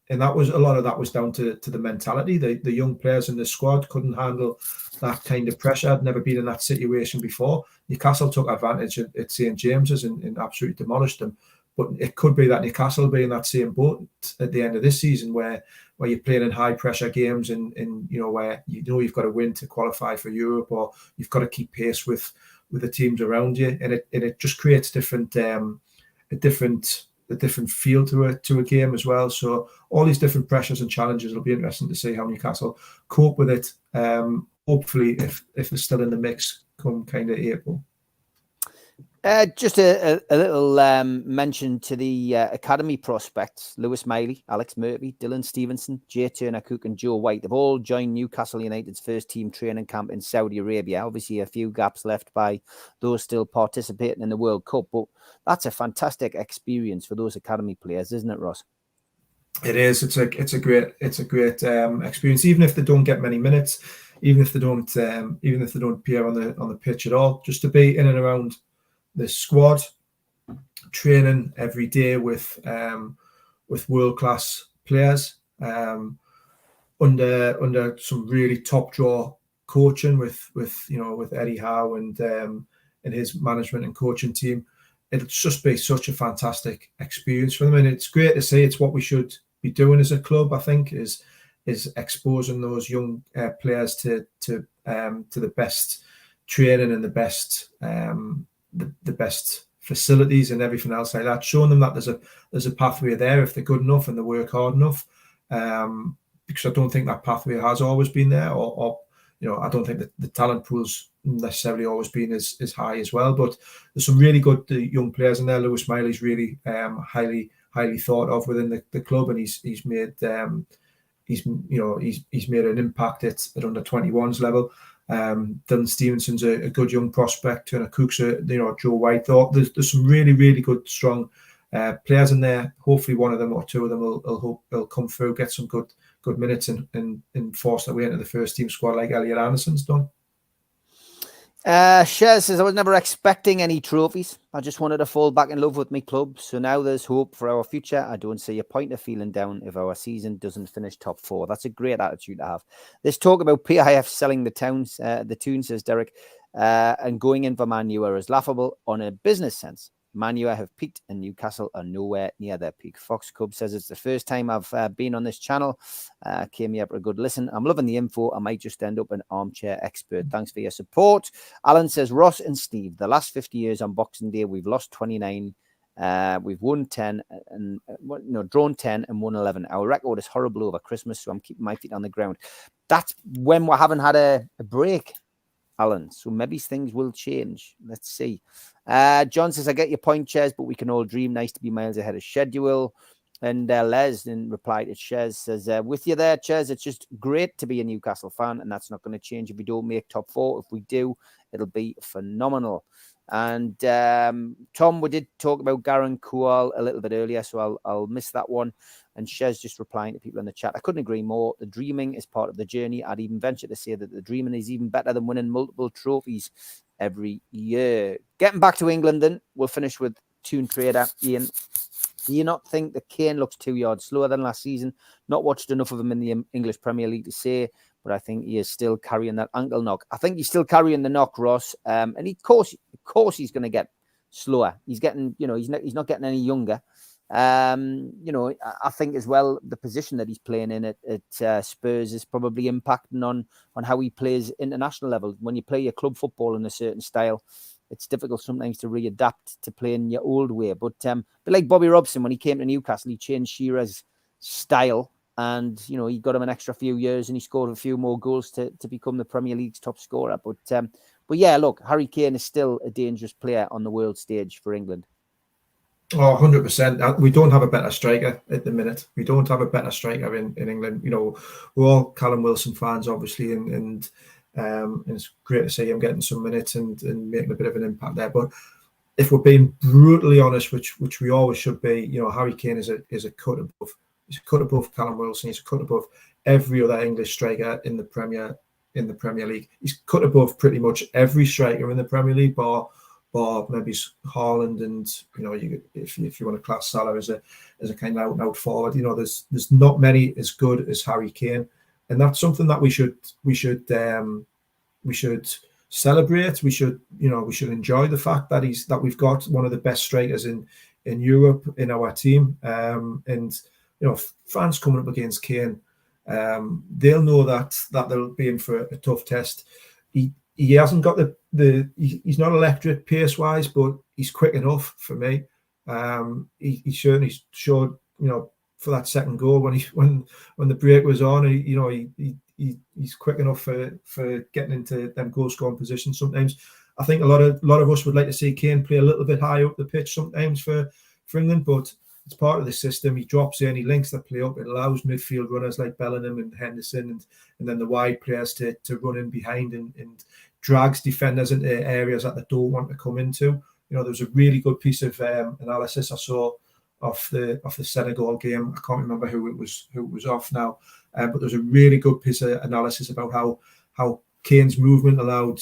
And that was a lot of that was down to the mentality. The young players in the squad couldn't handle that kind of pressure. Had never been in that situation before. Newcastle took advantage at St James's and absolutely demolished them. But it could be that Newcastle will be in that same boat at the end of this season, where you're playing in high pressure games and where you've got to win to qualify for Europe, or you've got to keep pace with the teams around you, and it just creates a different feel to a game as well. So all these different pressures and challenges will be interesting to see how Newcastle cope with it. Hopefully, if they're still in the mix come kind of April. Just a little mention to the academy prospects. Lewis Miley, Alex Murphy, Dylan Stevenson, Jay Turner-Cook and Joe White. They've all joined Newcastle United's first team training camp in Saudi Arabia. Obviously, a few gaps left by those still participating in the World Cup. But that's a fantastic experience for those academy players, isn't it, Ross? It is. It's a great experience, even if they don't get many minutes, even if they don't appear on the pitch at all. Just to be in and around the squad, training every day with world-class players, under some really top draw coaching with Eddie Howe and his management and coaching team. It'll just be such a fantastic experience for them, and it's great to see. It's what we should be doing as a club, I think, is exposing those young players to the best training and the best facilities and everything else like that, showing them that there's a pathway there if they're good enough and they work hard enough, because I don't think that pathway has always been there, or I don't think that the talent pool's necessarily always been as high as well. But there's some really good young players in there. Lewis Miley's really highly thought of within the club, and he's made an impact at under 21s level. Dylan Stevenson's a good young prospect, and Cook's Joe White. There's some really, really good, strong players in there. Hopefully, one of them or two of them will come through, get some good minutes, and force their way into the first team squad like Elliot Anderson's done. Shez says, I was never expecting any trophies. I just wanted to fall back in love with my club. So now there's hope for our future. I don't see a point of feeling down if our season doesn't finish top 4. That's a great attitude to have. This talk about PIF selling the tune, says Derek, and going in for Man U is laughable on a business sense. Man U have peaked and Newcastle are nowhere near their peak. Fox Cub says it's the first time I've been on this channel. Came here for a good listen. I'm loving the info. I might just end up an armchair expert. Thanks for your support. Alan says, Ross and Steve, the last 50 years on Boxing Day, we've lost 29. We've won 10 and drawn 10 and won 11. Our record is horrible over Christmas, so I'm keeping my feet on the ground. That's when we haven't had a break, Alan. So maybe things will change. Let's see. John says, I get your point, Chez, but we can all dream. Nice to be miles ahead of schedule. And Les, in reply to Chez, says, with you there, Chez, it's just great to be a Newcastle fan, and that's not going to change if we don't make top 4. If we do, it'll be phenomenal. And Tom, we did talk about Garan Kual a little bit earlier, so I'll miss that one. And Chez just replying to people in the chat. I couldn't agree more. The dreaming is part of the journey. I'd even venture to say that the dreaming is even better than winning multiple trophies every year. Getting back to England, then we'll finish with Toon Trader Ian. Do you not think that Kane looks 2 yards slower than last season? Not watched enough of him in the English Premier League to say, but I think he is still carrying that ankle knock. I think he's still carrying the knock, Ross. And of course he's going to get slower. He's getting, he's not getting any younger. I think as well, the position that he's playing in at Spurs is probably impacting on how he plays international level. When you play your club football in a certain style, it's difficult sometimes to readapt to playing your old way. But like Bobby Robson, when he came to Newcastle, he changed Shearer's style, and he got him an extra few years, and he scored a few more goals to become the Premier League's top scorer. But yeah, look, Harry Kane is still a dangerous player on the world stage for England. Oh, 100%. We don't have a better striker at the minute. We don't have a better striker in England. We're all Callum Wilson fans, obviously, and it's great to see him getting some minutes and making a bit of an impact there. But if we're being brutally honest, which we always should be, Harry Kane is a cut above. He's a cut above Callum Wilson. He's a cut above every other English striker in the Premier League. He's cut above pretty much every striker in the Premier League, bar maybe Haaland, and if you want to class Salah as a kind of out forward, there's not many as good as Harry Kane, and that's something that we should celebrate. We should enjoy the fact that we've got one of the best strikers in Europe in our team, and fans coming up against Kane, they'll know that they'll be in for a tough test. He hasn't got he's not electric pace wise, but he's quick enough for me. He certainly showed, for that second goal when the break was on, he's quick enough for getting into them goal scoring positions. Sometimes I think a lot of us would like to see Kane play a little bit higher up the pitch sometimes for England, but it's part of the system. He drops in, he links the play up. It allows midfield runners like Bellingham and Henderson and then the wide players to run in behind and drags defenders into areas that they don't want to come into. There was a really good piece of analysis I saw off the Senegal game. I can't remember who it was off now, but there was a really good piece of analysis about how Kane's movement allowed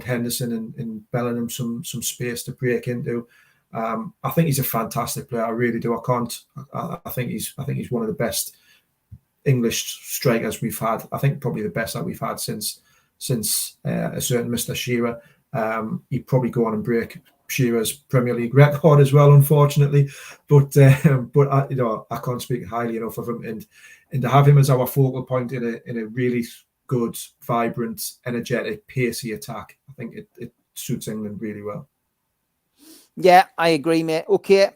Henderson and Bellingham some space to break into. I think he's a fantastic player. I really do. I think he's one of the best English strikers we've had. I think probably the best that we've had since a certain Mr. Shearer. He'd probably go on and break Shearer's Premier League record as well, unfortunately. But I can't speak highly enough of him, and to have him as our focal point in a really good, vibrant, energetic, pacey attack, I think it suits England really well. Yeah, I agree, mate. Okay,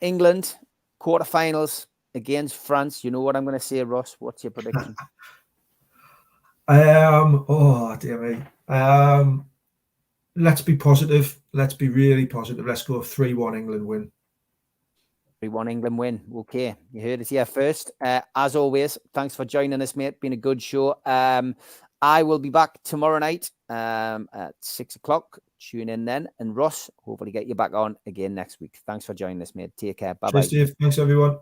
England quarterfinals against France. You know what I'm going to say, Ross? What's your prediction? Oh dear me. Let's be positive. Let's be really positive. Let's go 3-1 England win. 3-1 England win. Okay, you heard it here first. As always, thanks for joining us, mate. Been a good show. I will be back tomorrow night at 6 o'clock. Tune in then. And Ross, hopefully get you back on again next week. Thanks for joining us, mate. Take care. Bye-bye. Cheers, Steve. Thanks, everyone.